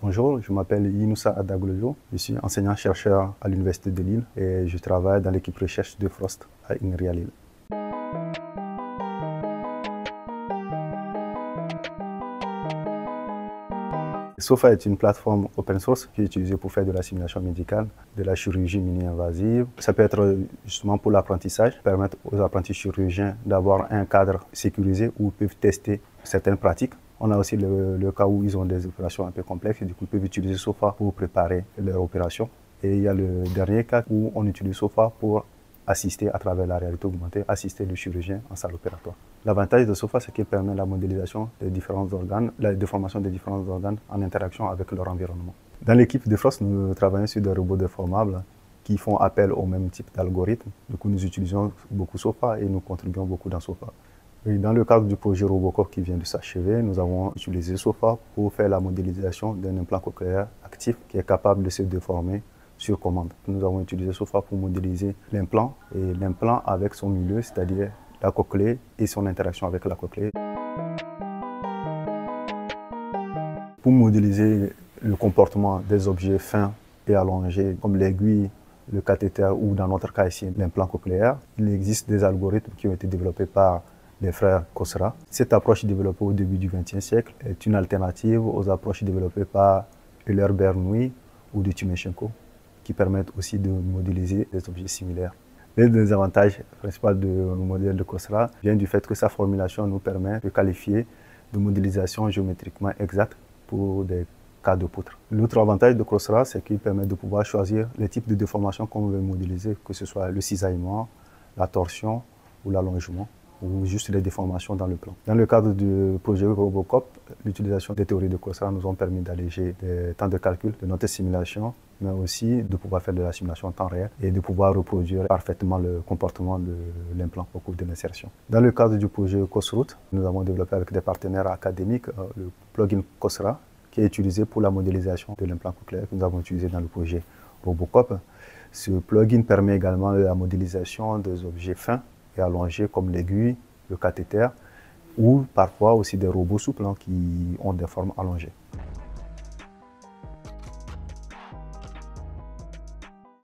Bonjour, je m'appelle Inoussa Adaglojo, je suis enseignant-chercheur à l'Université de Lille et je travaille dans l'équipe recherche de Frost à INRI à Lille. SOFA est une plateforme open source qui est utilisée pour faire de la simulation médicale, de la chirurgie mini-invasive. Ça peut être justement pour l'apprentissage, permettre aux apprentis chirurgiens d'avoir un cadre sécurisé où ils peuvent tester certaines pratiques. On a aussi le cas où ils ont des opérations un peu complexes et du coup ils peuvent utiliser SOFA pour préparer leur opération. Et il y a le dernier cas où on utilise SOFA pour assister à travers la réalité augmentée, assister le chirurgien en salle opératoire. L'avantage de SOFA, c'est qu'il permet la modélisation des différents organes, la déformation des différents organes en interaction avec leur environnement. Dans l'équipe de Frost, nous travaillons sur des robots déformables qui font appel au même type d'algorithme. Du coup, nous utilisons beaucoup SOFA et nous contribuons beaucoup dans SOFA. Et dans le cadre du projet Robocop qui vient de s'achever, nous avons utilisé SOFA pour faire la modélisation d'un implant cochléaire actif qui est capable de se déformer sur commande. Nous avons utilisé SOFA pour modéliser l'implant et l'implant avec son milieu, c'est-à-dire la cochlée et son interaction avec la cochlée. Pour modéliser le comportement des objets fins et allongés comme l'aiguille, le cathéter ou dans notre cas ici l'implant cochléaire, il existe des algorithmes qui ont été développés par les frères Khosra. Cette approche développée au début du XXe siècle est une alternative aux approches développées par Euler Bernoulli ou de Timoshenko, qui permettent aussi de modéliser des objets similaires. L'un des avantages principaux du modèle de Khosra vient du fait que sa formulation nous permet de qualifier de modélisation géométriquement exacte pour des cas de poutre. L'autre avantage de Khosra, c'est qu'il permet de pouvoir choisir les types de déformations qu'on veut modéliser, que ce soit le cisaillement, la torsion ou l'allongement, ou juste les déformations dans le plan. Dans le cadre du projet Robocop, l'utilisation des théories de Khosra nous ont permis d'alléger les temps de calcul de notre simulation, mais aussi de pouvoir faire de la simulation en temps réel et de pouvoir reproduire parfaitement le comportement de l'implant au cours de l'insertion. Dans le cadre du projet Khosroot, nous avons développé avec des partenaires académiques le plugin Khosra, qui est utilisé pour la modélisation de l'implant cochléaire que nous avons utilisé dans le projet Robocop. Ce plugin permet également la modélisation des objets fins et allongés comme l'aiguille, le cathéter ou parfois aussi des robots souples qui ont des formes allongées.